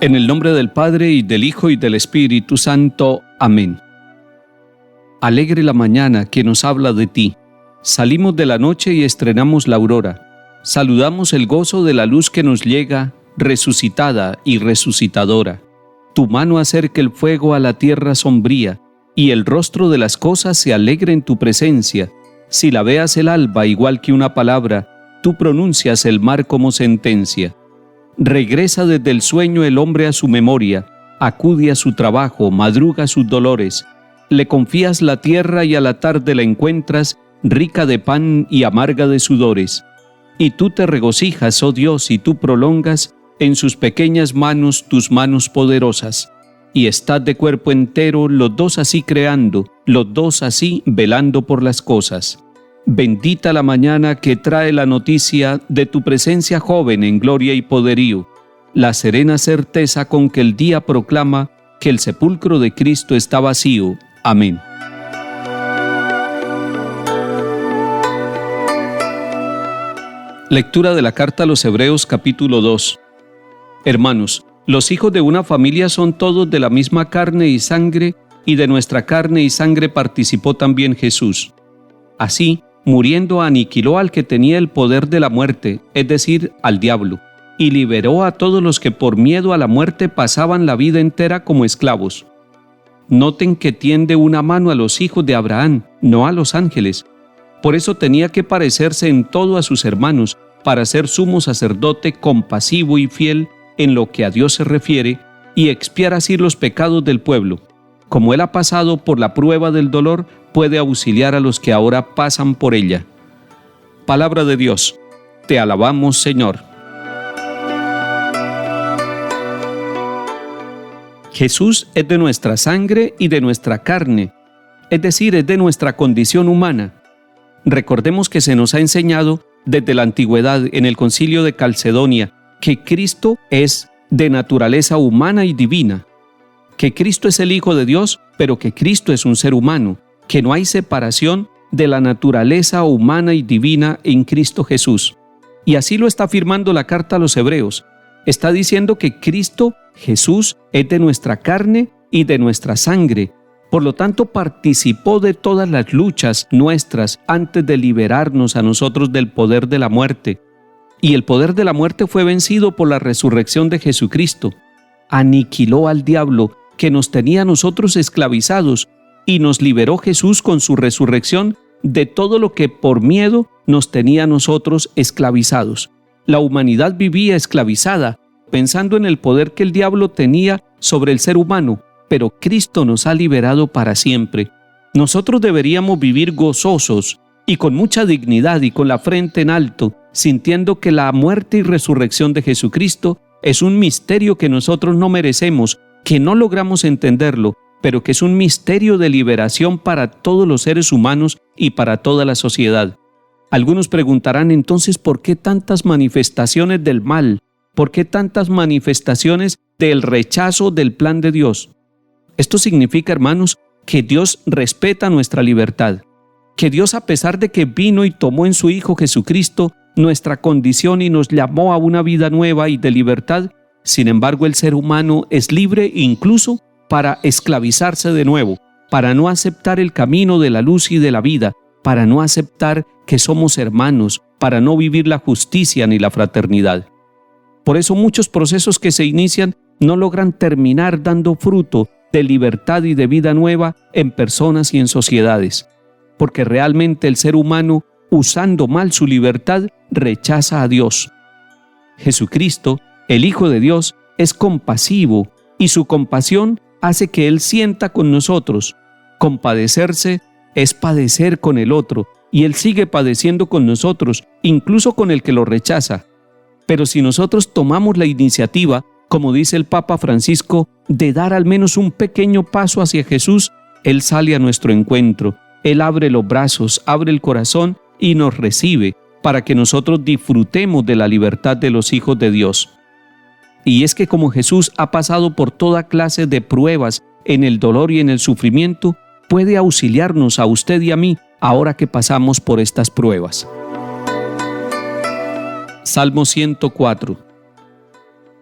En el nombre del Padre, y del Hijo, y del Espíritu Santo. Amén. Alegre la mañana que nos habla de ti. Salimos de la noche y estrenamos la aurora. Saludamos el gozo de la luz que nos llega, resucitada y resucitadora. Tu mano acerca el fuego a la tierra sombría, y el rostro de las cosas se alegre en tu presencia. Si la veas el alba igual que una palabra, tú pronuncias el mar como sentencia. Regresa desde el sueño el hombre a su memoria, acude a su trabajo, madruga sus dolores. Le confías la tierra y a la tarde la encuentras, rica de pan y amarga de sudores. Y tú te regocijas, oh Dios, y tú prolongas en sus pequeñas manos tus manos poderosas. Y estás de cuerpo entero, los dos así creando, los dos así velando por las cosas. Bendita la mañana que trae la noticia de tu presencia joven en gloria y poderío, la serena certeza con que el día proclama que el sepulcro de Cristo está vacío. Amén. Lectura de la carta a los Hebreos capítulo 2. Hermanos, los hijos de una familia son todos de la misma carne y sangre, y de nuestra carne y sangre participó también Jesús. Así, muriendo aniquiló al que tenía el poder de la muerte, es decir, al diablo, y liberó a todos los que por miedo a la muerte pasaban la vida entera como esclavos. Noten que tiende una mano a los hijos de Abraham, no a los ángeles. Por eso tenía que parecerse en todo a sus hermanos, para ser sumo sacerdote compasivo y fiel en lo que a Dios se refiere, y expiar así los pecados del pueblo. Como él ha pasado por la prueba del dolor, puede auxiliar a los que ahora pasan por ella. Palabra de Dios. Te alabamos, Señor. Jesús es de nuestra sangre y de nuestra carne, es decir, es de nuestra condición humana. Recordemos que se nos ha enseñado desde la antigüedad en el Concilio de Calcedonia que Cristo es de naturaleza humana y divina, que Cristo es el Hijo de Dios, pero que Cristo es un ser humano, que no hay separación de la naturaleza humana y divina en Cristo Jesús. Y así lo está afirmando la carta a los Hebreos. Está diciendo que Cristo Jesús es de nuestra carne y de nuestra sangre. Por lo tanto, participó de todas las luchas nuestras antes de liberarnos a nosotros del poder de la muerte. Y el poder de la muerte fue vencido por la resurrección de Jesucristo. Aniquiló al diablo que nos tenía a nosotros esclavizados, y nos liberó Jesús con su resurrección de todo lo que por miedo nos tenía a nosotros esclavizados. La humanidad vivía esclavizada, pensando en el poder que el diablo tenía sobre el ser humano, pero Cristo nos ha liberado para siempre. Nosotros deberíamos vivir gozosos y con mucha dignidad y con la frente en alto, sintiendo que la muerte y resurrección de Jesucristo es un misterio que nosotros no merecemos, que no logramos entenderlo, pero que es un misterio de liberación para todos los seres humanos y para toda la sociedad. Algunos preguntarán entonces, ¿por qué tantas manifestaciones del mal? ¿Por qué tantas manifestaciones del rechazo del plan de Dios? Esto significa, hermanos, que Dios respeta nuestra libertad, que Dios, a pesar de que vino y tomó en su Hijo Jesucristo nuestra condición y nos llamó a una vida nueva y de libertad, sin embargo el ser humano es libre incluso para esclavizarse de nuevo, para no aceptar el camino de la luz y de la vida, para no aceptar que somos hermanos, para no vivir la justicia ni la fraternidad. Por eso muchos procesos que se inician no logran terminar dando fruto de libertad y de vida nueva en personas y en sociedades, porque realmente el ser humano, usando mal su libertad, rechaza a Dios. Jesucristo, el Hijo de Dios, es compasivo, y su compasión hace que Él sienta con nosotros. Compadecerse es padecer con el otro, y Él sigue padeciendo con nosotros, incluso con el que lo rechaza. Pero si nosotros tomamos la iniciativa, como dice el Papa Francisco, de dar al menos un pequeño paso hacia Jesús, Él sale a nuestro encuentro. Él abre los brazos, abre el corazón y nos recibe para que nosotros disfrutemos de la libertad de los hijos de Dios. Y es que como Jesús ha pasado por toda clase de pruebas en el dolor y en el sufrimiento, puede auxiliarnos a usted y a mí ahora que pasamos por estas pruebas. Salmo 104.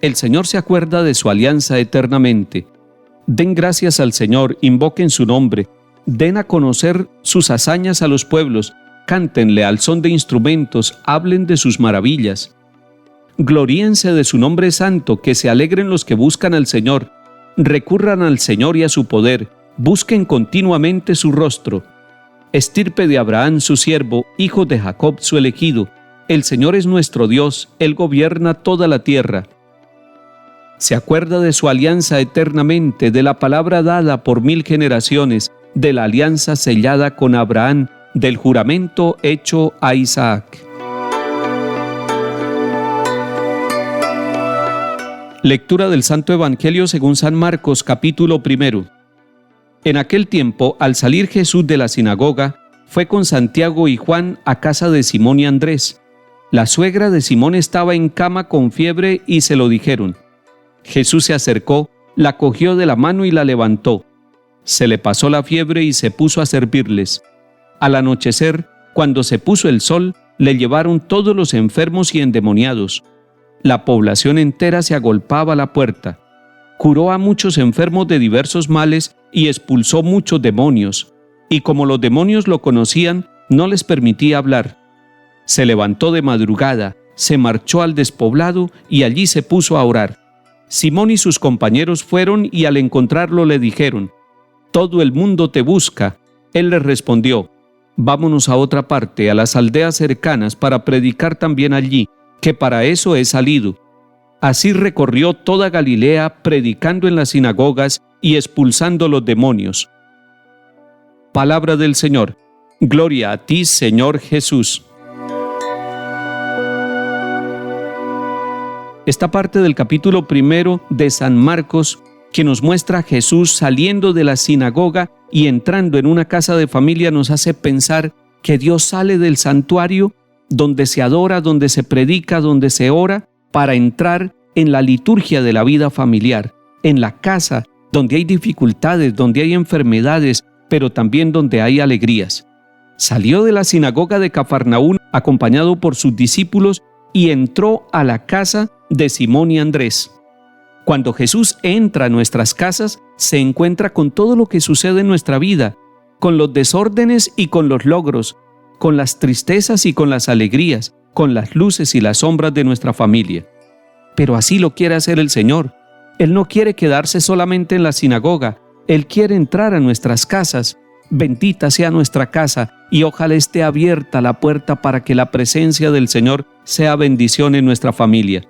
El Señor se acuerda de su alianza eternamente. Den gracias al Señor, invoquen su nombre, den a conocer sus hazañas a los pueblos, cántenle al son de instrumentos, hablen de sus maravillas. Gloríense de su nombre santo, que se alegren los que buscan al Señor, recurran al Señor y a su poder, busquen continuamente su rostro. Estirpe de Abraham su siervo, hijo de Jacob su elegido, el Señor es nuestro Dios, Él gobierna toda la tierra. Se acuerda de su alianza eternamente, de la palabra dada por 1000 generaciones, de la alianza sellada con Abraham, del juramento hecho a Isaac. Lectura del Santo Evangelio según San Marcos, capítulo 1. En aquel tiempo, al salir Jesús de la sinagoga, fue con Santiago y Juan a casa de Simón y Andrés. La suegra de Simón estaba en cama con fiebre y se lo dijeron. Jesús se acercó, la cogió de la mano y la levantó. Se le pasó la fiebre y se puso a servirles. Al anochecer, cuando se puso el sol, le llevaron todos los enfermos y endemoniados. La población entera se agolpaba a la puerta. Curó a muchos enfermos de diversos males y expulsó muchos demonios. Y como los demonios lo conocían, no les permitía hablar. Se levantó de madrugada, se marchó al despoblado y allí se puso a orar. Simón y sus compañeros fueron y al encontrarlo le dijeron: «Todo el mundo te busca». Él les respondió: «Vámonos a otra parte, a las aldeas cercanas, para predicar también allí, que para eso he salido». Así recorrió toda Galilea, predicando en las sinagogas y expulsando los demonios. Palabra del Señor. Gloria a ti, Señor Jesús. Esta parte del capítulo 1 de San Marcos, que nos muestra a Jesús saliendo de la sinagoga y entrando en una casa de familia, nos hace pensar que Dios sale del santuario donde se adora, donde se predica, donde se ora, para entrar en la liturgia de la vida familiar, en la casa donde hay dificultades, donde hay enfermedades, pero también donde hay alegrías. Salió de la sinagoga de Cafarnaún acompañado por sus discípulos y entró a la casa de Simón y Andrés. Cuando Jesús entra a nuestras casas, se encuentra con todo lo que sucede en nuestra vida, con los desórdenes y con los logros, con las tristezas y con las alegrías, con las luces y las sombras de nuestra familia. Pero así lo quiere hacer el Señor. Él no quiere quedarse solamente en la sinagoga, Él quiere entrar a nuestras casas. Bendita sea nuestra casa y ojalá esté abierta la puerta para que la presencia del Señor sea bendición en nuestra familia.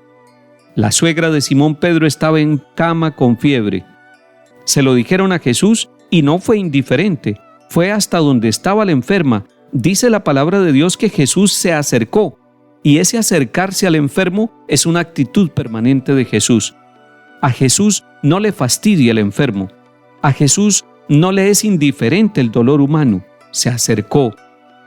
La suegra de Simón Pedro estaba en cama con fiebre. Se lo dijeron a Jesús y no fue indiferente. Fue hasta donde estaba la enferma. Dice la palabra de Dios que Jesús se acercó. Y ese acercarse al enfermo es una actitud permanente de Jesús. A Jesús no le fastidia el enfermo. A Jesús no le es indiferente el dolor humano. Se acercó,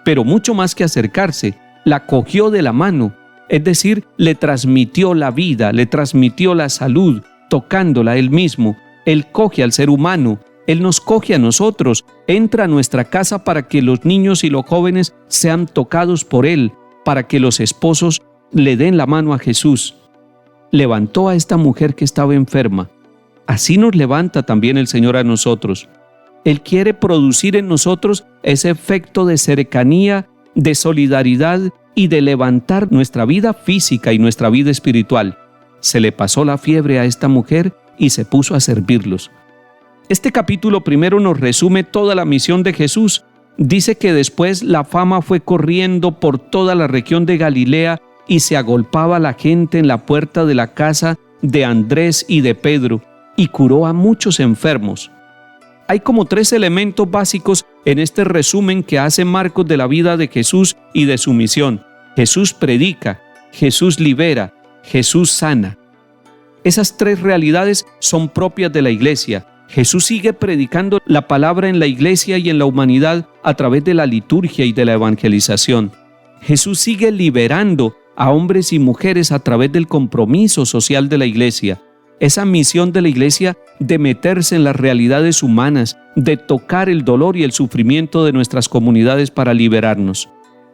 pero mucho más que acercarse, la cogió de la mano, es decir, le transmitió la vida, le transmitió la salud, tocándola Él mismo. Él coge al ser humano, Él nos coge a nosotros, entra a nuestra casa para que los niños y los jóvenes sean tocados por Él, para que los esposos le den la mano a Jesús. Levantó a esta mujer que estaba enferma. Así nos levanta también el Señor a nosotros. Él quiere producir en nosotros ese efecto de cercanía, de solidaridad y de levantar nuestra vida física y nuestra vida espiritual. Se le pasó la fiebre a esta mujer y se puso a servirlos. Este capítulo 1 nos resume toda la misión de Jesús. Dice que después la fama fue corriendo por toda la región de Galilea y se agolpaba la gente en la puerta de la casa de Andrés y de Pedro y curó a muchos enfermos. Hay como 3 elementos básicos en este resumen que hace Marcos de la vida de Jesús y de su misión. Jesús predica, Jesús libera, Jesús sana. Esas 3 realidades son propias de la iglesia. Jesús sigue predicando la palabra en la iglesia y en la humanidad a través de la liturgia y de la evangelización. Jesús sigue liberando a hombres y mujeres a través del compromiso social de la iglesia. Esa misión de la iglesia de meterse en las realidades humanas, de tocar el dolor y el sufrimiento de nuestras comunidades para liberarnos.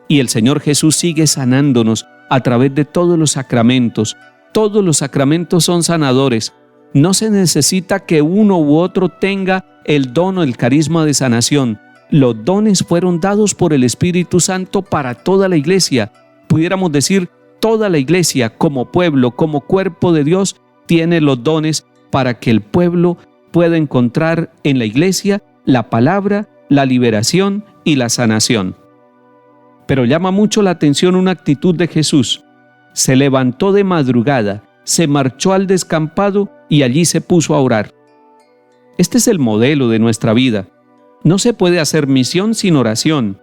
Y el Señor Jesús sigue sanándonos a través de todos los sacramentos, Todos los sacramentos son sanadores. No se necesita que uno u otro tenga el don o el carisma de sanación. Los dones fueron dados por el Espíritu Santo para toda la iglesia. Pudiéramos decir, toda la iglesia como pueblo, como cuerpo de Dios, tiene los dones para que el pueblo pueda encontrar en la iglesia la palabra, la liberación y la sanación. Pero llama mucho la atención una actitud de Jesús. Se levantó de madrugada, se marchó al descampado y allí se puso a orar. Este es el modelo de nuestra vida. No se puede hacer misión sin oración.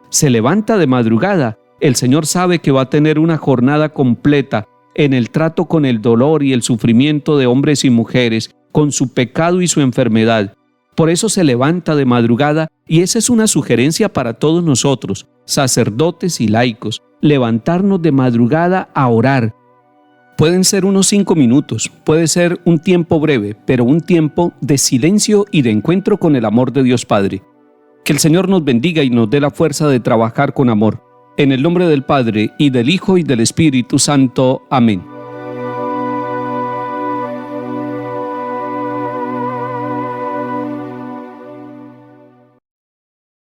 Se levanta de madrugada. El Señor sabe que va a tener una jornada completa en el trato con el dolor y el sufrimiento de hombres y mujeres, con su pecado y su enfermedad. Por eso se levanta de madrugada, y esa es una sugerencia para todos nosotros, sacerdotes y laicos, levantarnos de madrugada a orar. Pueden ser unos 5 minutos, puede ser un tiempo breve, pero un tiempo de silencio y de encuentro con el amor de Dios Padre. Que el Señor nos bendiga y nos dé la fuerza de trabajar con amor. En el nombre del Padre, y del Hijo, y del Espíritu Santo. Amén.